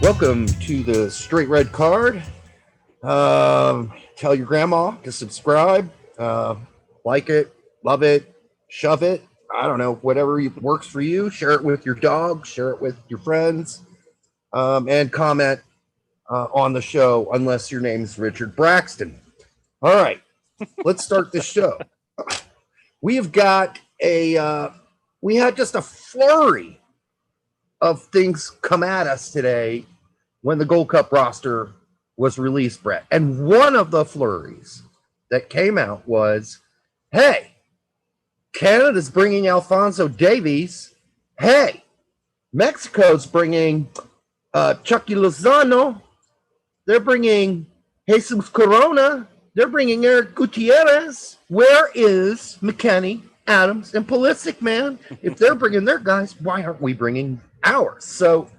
Welcome to the Straight Red Card. Tell your grandma to subscribe, like it, love it, shove it. I don't know, whatever works for you. Share it with your dog, share it with your friends, and comment on the show unless your name's Richard Braxton. All right, let's start the show. We have got we had just a flurry of things come at us today when the Gold Cup roster was released, Brett. And one of the flurries that came out was, hey, Canada's bringing Alphonso Davies. Hey, Mexico's bringing Chucky Lozano. They're bringing Jesus Corona. They're bringing Eric Gutierrez. Where is McKennie, Adams, and Pulisic, man? If they're bringing their guys, why aren't we bringing ours? So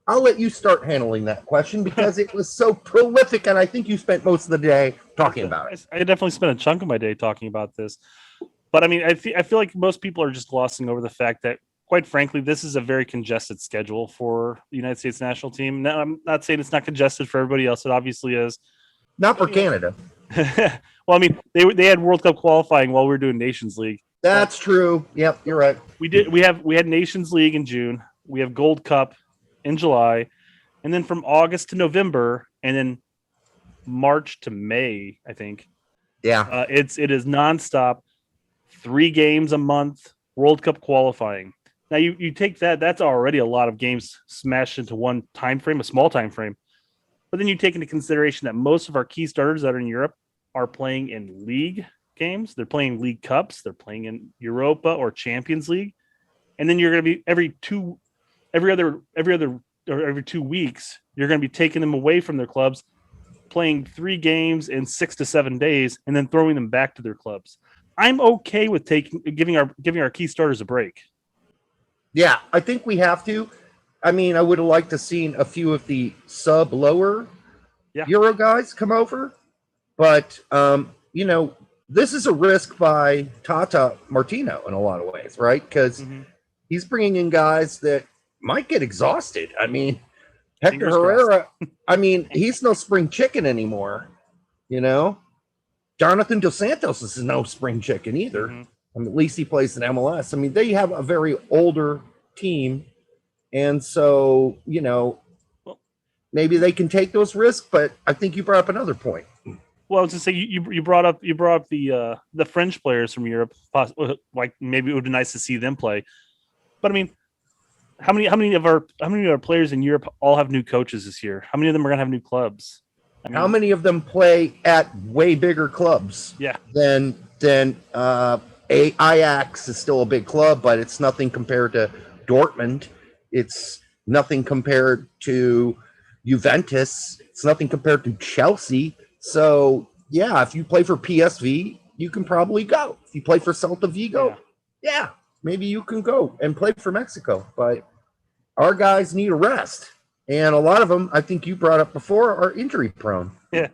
I'll let you start handling that question because it was so prolific, and I think you spent most of the day talking about it. I definitely spent a chunk of my day talking about this. But, I mean, I feel like most people are just glossing over the fact that, quite frankly, this is a very congested schedule for the United States national team. Now, I'm not saying it's not congested for everybody else. It obviously is. Not for Canada. Well, I mean, they had World Cup qualifying while we were doing Nations League. That's true. Yep, you're right. We had Nations League in June. We have Gold Cup in July, and then from August to November, and then March to May, I think. Yeah, it is nonstop, 3 games a month, World Cup qualifying. Now you take that's already a lot of games smashed into one time frame, a small time frame. But then you take into consideration that most of our key starters that are in Europe are playing in league games. They're playing League Cups. They're playing in Europa or Champions League. And then you're going to be every 2 weeks, you're going to be taking them away from their clubs, playing 3 games in 6 to 7 days, and then throwing them back to their clubs. I'm okay with giving our key starters a break. Yeah, I think we have to. I mean, I would have liked to seen a few of the lower Euro guys come over, but this is a risk by Tata Martino in a lot of ways, right? Because he's bringing in guys that might get exhausted. I mean, Hector Herrera, I mean, he's no spring chicken anymore, Jonathan Dos Santos is no spring chicken either. I mean, at least he plays in MLS. I mean, they have a very older team, and so, maybe they can take those risks, but I think you brought up another point. Well, I was to say you brought up the French players from Europe. Like maybe it would be nice to see them play, but I mean, how many of our players in Europe all have new coaches this year? How many of them are going to have new clubs? I mean, how many of them play at way bigger clubs? Yeah. Than Ajax is still a big club, but it's nothing compared to Dortmund. It's nothing compared to Juventus. It's nothing compared to Chelsea. So, yeah, if you play for PSV, you can probably go. If you play for Celta Vigo, yeah, maybe you can go and play for Mexico. But our guys need a rest. And a lot of them, I think you brought up before, are injury prone. Yeah.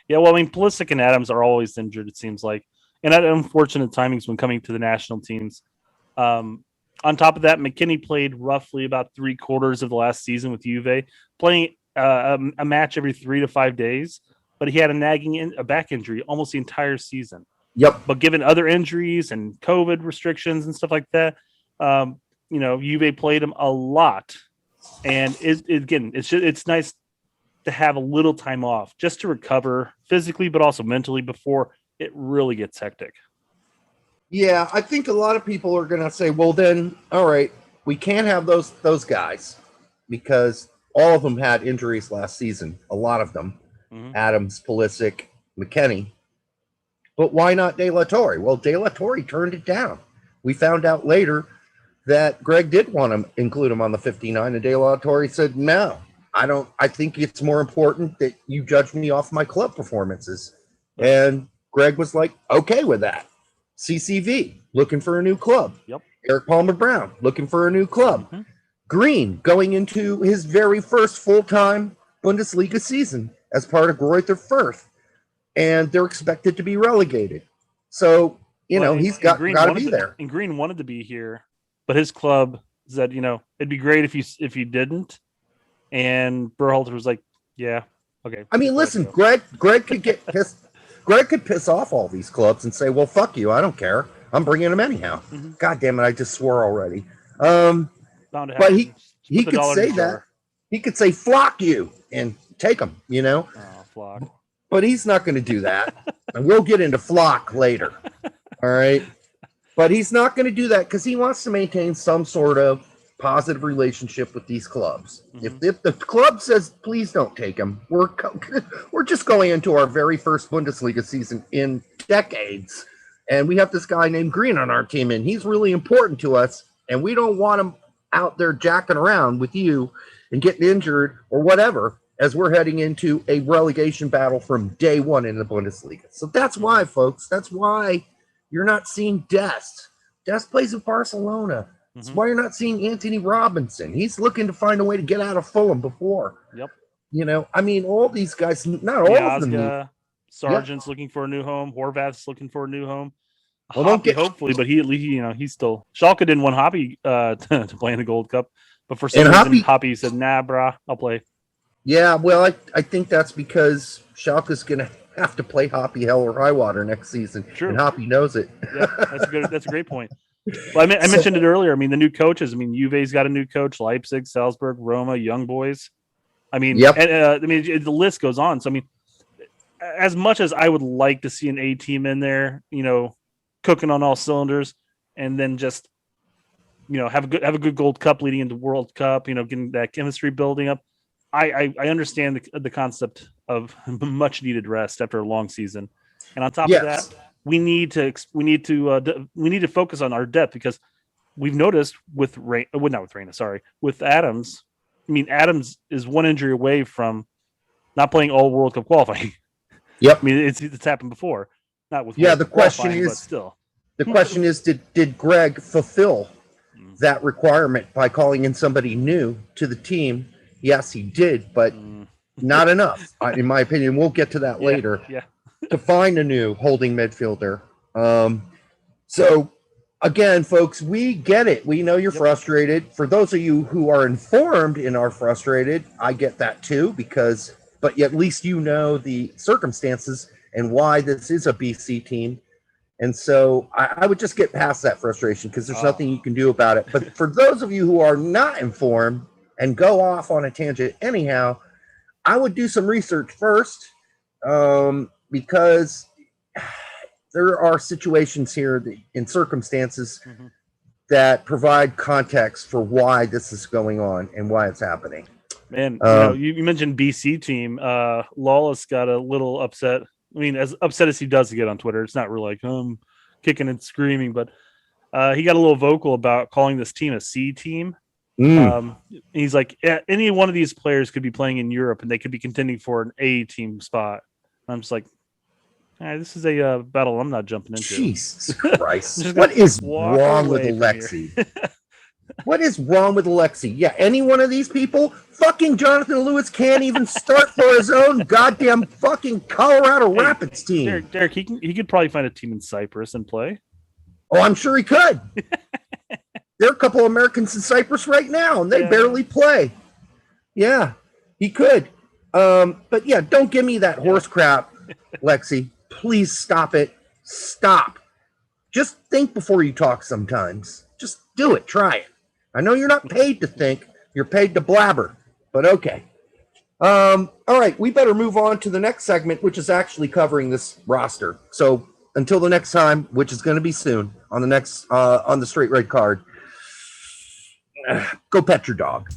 Well, I mean, Pulisic and Adams are always injured, it seems like. And at unfortunate timings when coming to the national teams. On top of that, McKennie played roughly about 3/4 of the last season with Juve, playing a match every 3 to 5 days. But he had a back injury almost the entire season. Yep. But given other injuries and COVID restrictions and stuff like that, Juve played him a lot. And it's nice to have a little time off just to recover physically, but also mentally before it really gets hectic. Yeah, I think a lot of people are going to say, well, then, all right, we can't have those guys because all of them had injuries last season, a lot of them. Adams, Pulisic, McKennie. But why not De La Torre? Well, De La Torre turned it down. We found out later that Greg did want to include him on the 59, and De La Torre said, no, I don't. I think it's more important that you judge me off my club performances. And Greg was like, okay with that. CCV, looking for a new club. Yep. Eric Palmer Brown, looking for a new club. Green, going into his very first full-time Bundesliga season as part of Greuther Fürth. And they're expected to be relegated. So, he's got to be there. And Green wanted to be here, but his club said, it'd be great if you didn't. And Berhalter was like, "Yeah, okay." I mean, listen, Greg could get pissed. Greg could piss off all these clubs and say, "Well, fuck you. I don't care. I'm bringing them anyhow." Mhm. God damn it! I just swore already. Bound to But happen. he Just put the could dollar in say the that. jar. He could say, "Flock you," and take them. Oh, Flock. But he's not going to do that. And we'll get into Flock later. All right. But he's not going to do that because he wants to maintain some sort of positive relationship with these clubs. Mhm. If the club says, please don't take him, we're just going into our very first Bundesliga season in decades. And we have this guy named Green on our team, and he's really important to us. And we don't want him out there jacking around with you and getting injured or whatever as we're heading into a relegation battle from day one in the Bundesliga. So that's why, folks, that's why you're not seeing Dest. Dest plays with Barcelona. That's why you're not seeing Anthony Robinson. He's looking to find a way to get out of Fulham before. Yep. You know, I mean, all these guys, not all of them. Sargent's looking for a new home. Horvath's looking for a new home. Well, Hoppy, hopefully, but he at least, he's still. Schalke didn't want Hoppy to play in the Gold Cup, but for some reason, Hoppy said, "Nah, brah, I'll play." Yeah, well, I think that's because Schalke's going to have to play Hoppy hell or high water next season. True. And Hoppy knows it. Yeah, that's a great point. Well, I mentioned it earlier. I mean, the new coaches. I mean, Juve's got a new coach. Leipzig, Salzburg, Roma, Young Boys. I mean, the list goes on. So I mean, as much as I would like to see an A team in there, cooking on all cylinders, and then just have a good Gold Cup leading into World Cup. Getting that chemistry building up. I understand the concept of much needed rest after a long season, and on top of that, we need to focus on our depth because we've noticed with Adams. I mean, Adams is one injury away from not playing all World Cup qualifying. Yep. I mean, it's happened before. Not with the question is, but still. The question is, did Greg fulfill that requirement by calling in somebody new to the team? Yes, he did, but not enough, in my opinion. We'll get to that later. Yeah. To find a new holding midfielder. So, again, folks, we get it. We know you're frustrated. For those of you who are informed and are frustrated, I get that too, but at least you know the circumstances and why this is a BC team. And so I would just get past that frustration because there's nothing you can do about it. But for those of you who are not informed and go off on a tangent anyhow, I would do some research first because there are situations here in circumstances that provide context for why this is going on and why it's happening. Man, you mentioned BC team. Lawless got a little upset. I mean, as upset as he does to get on Twitter, it's not really like kicking and screaming, but he got a little vocal about calling this team a C team. He's like, any one of these players could be playing in Europe and they could be contending for an A team spot. I'm just like, this is a battle I'm not jumping into. Jesus Christ. What is wrong with Alexi? What is wrong with Alexi? Yeah, any one of these people? Fucking Jonathan Lewis can't even start for his own goddamn fucking Colorado Rapids team. Derek, he could probably find a team in Cyprus and play. Oh, I'm sure he could. There are a couple of Americans in Cyprus right now, and they barely play. Yeah, he could. But yeah, don't give me that horse crap, Lexi. Please stop it. Stop. Just think before you talk sometimes. Just do it. Try it. I know you're not paid to think. You're paid to blabber. But okay. All right. We better move on to the next segment, which is actually covering this roster. So until the next time, which is going to be soon on the next on the Straight Red Card, go pet your dog.